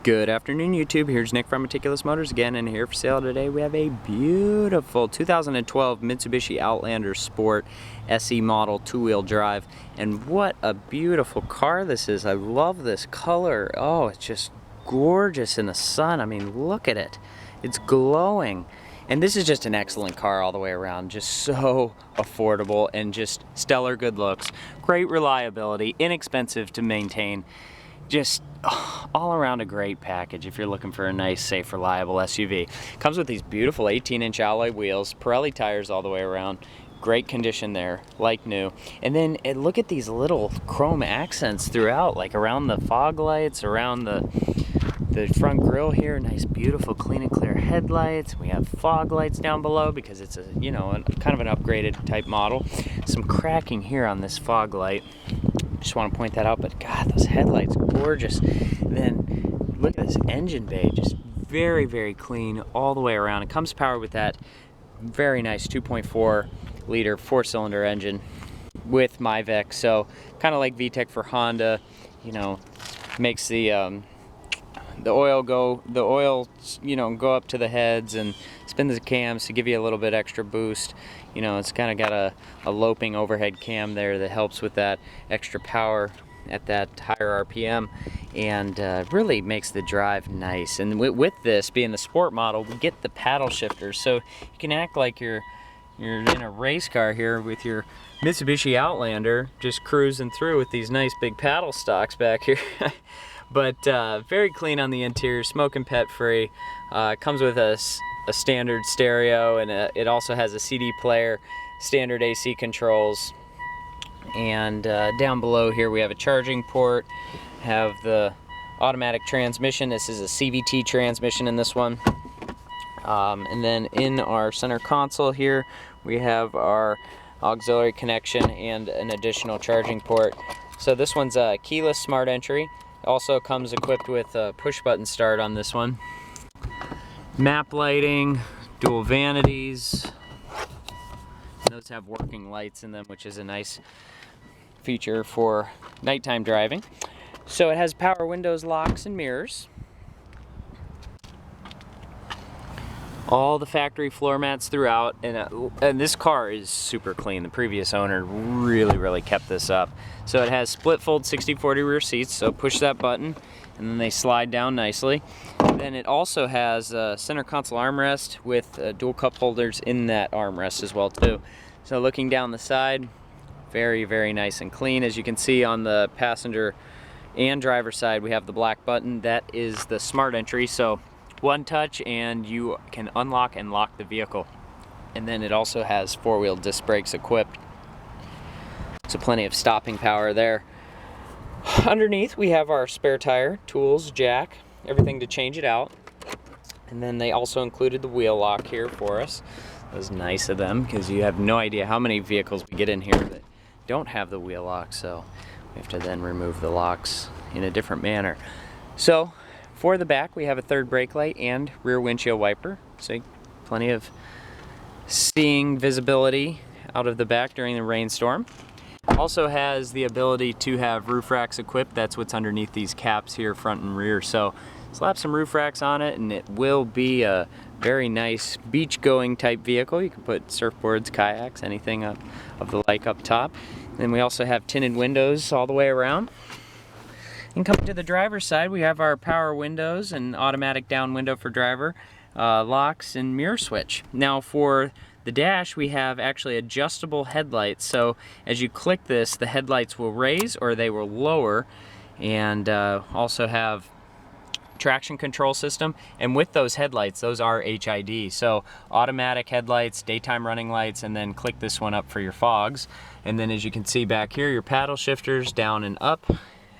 Good afternoon, YouTube. Here's Nick from Meticulous Motors again, and here for sale today we have a beautiful 2012 Mitsubishi Outlander Sport SE model two-wheel drive. And what a beautiful car this is. I love this color. Oh, it's just gorgeous in the sun. I mean, look at it. It's glowing. And this is just an excellent car all the way around. Just so affordable and just stellar good looks. Great reliability, inexpensive to maintain. Just all around a great package if you're looking for a nice, safe, reliable SUV. Comes with these beautiful 18-inch alloy wheels, Pirelli tires all the way around. Great condition there, like new. And then look at these little chrome accents throughout, like around the fog lights, around the front grille here. Nice, beautiful, clean and clear headlights. We have fog lights down below because it's a, you know, kind of an upgraded type model. Some cracking here on this fog light. Just want to point that out, but God, those headlights, gorgeous. And then look at this engine bay, just very, very clean all the way around. It comes powered with that very nice 2.4 liter four-cylinder engine with MyVec, so kind of like VTEC for Honda. You know, makes the oil, you know, go up to the heads and spin the cams to give you a little bit extra boost. You know, it's kind of got a loping overhead cam there that helps with that extra power at that higher RPM, and really makes the drive nice. And with this being the sport model, we get the paddle shifters, so you can act like you're in a race car here with your Mitsubishi Outlander, just cruising through with these nice big paddle stocks back here. But very clean on the interior, smoke and pet free. Comes with a standard stereo, and it also has a CD player, standard AC controls. And down below here we have a charging port, have the automatic transmission. This is a CVT transmission in this one. And then in our center console here we have our auxiliary connection and an additional charging port. So this one's a keyless smart entry. Also comes equipped with a push button start on this one. Map lighting, dual vanities. Those have working lights in them, which is a nice feature for nighttime driving. So it has power windows, locks, and mirrors. All the factory floor mats throughout, and this car is super clean. The previous owner really kept this up. So it has split fold 60/40 rear seats, so push that button and then they slide down nicely. Then it also has a center console armrest with dual cup holders in that armrest as well too. So looking down the side, very nice and clean. As you can see on the passenger and driver side, we have the black button. That is the smart entry, so one touch and you can unlock and lock the vehicle. And then it also has four-wheel disc brakes equipped, so plenty of stopping power there. Underneath we have our spare tire, tools, jack, everything to change it out. And then they also included the wheel lock here for us. That was nice of them, because you have no idea how many vehicles we get in here that don't have the wheel lock, so we have to then remove the locks in a different manner. So for the back, we have a third brake light and rear windshield wiper, so plenty of seeing visibility out of the back during the rainstorm. Also has the ability to have roof racks equipped. That's what's underneath these caps here, front and rear. So slap some roof racks on it and it will be a very nice beach-going type vehicle. You can put surfboards, kayaks, anything of the like up top. Then we also have tinted windows all the way around. And coming to the driver's side, we have our power windows and automatic down window for driver, locks, and mirror switch. Now for the dash, we have actually adjustable headlights. So as you click this, the headlights will raise or they will lower, and also have traction control system. And with those headlights, those are HID. So automatic headlights, daytime running lights, and then click this one up for your fogs. And then as you can see back here, your paddle shifters down and up.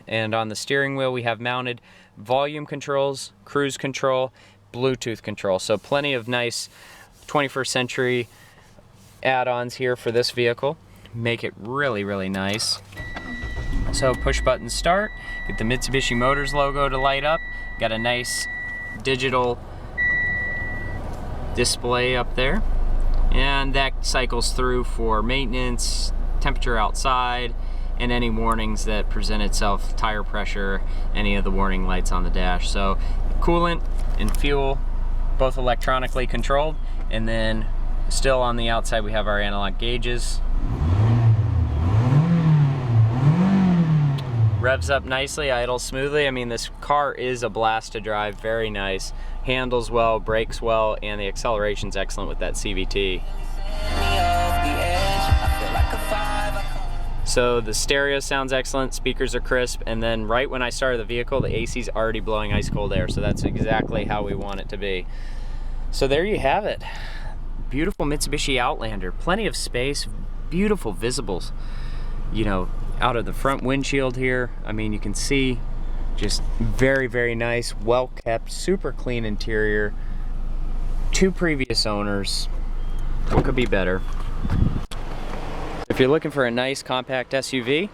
And on the steering wheel, we have mounted volume controls, cruise control, Bluetooth control. So plenty of nice 21st century add-ons here for this vehicle. Make it really nice. So push button start, get the Mitsubishi Motors logo to light up. Got a nice digital display up there. And that cycles through for maintenance, temperature outside, and any warnings that present itself, tire pressure, any of the warning lights on the dash. So coolant and fuel, both electronically controlled, and then still on the outside we have our analog gauges. Revs up nicely, idles smoothly. I mean, this car is a blast to drive, very nice. Handles well, brakes well, and the acceleration's excellent with that CVT. So the stereo sounds excellent, speakers are crisp, and then right when I started the vehicle, the AC's already blowing ice cold air, so that's exactly how we want it to be. So there you have it. Beautiful Mitsubishi Outlander, plenty of space, beautiful visibles, you know, out of the front windshield here. I mean, you can see just very, very nice, well kept, super clean interior. 2 previous owners. What could be better? If you're looking for a nice compact SUV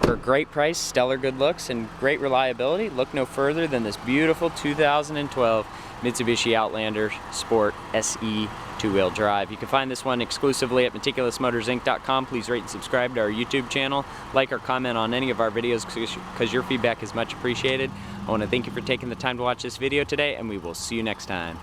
for a great price, stellar good looks, and great reliability, look no further than this beautiful 2012 Mitsubishi Outlander Sport SE 2-wheel drive. You can find this one exclusively at meticulousmotorsinc.com. Please rate and subscribe to our YouTube channel. Like or comment on any of our videos because your feedback is much appreciated. I want to thank you for taking the time to watch this video today, and we will see you next time.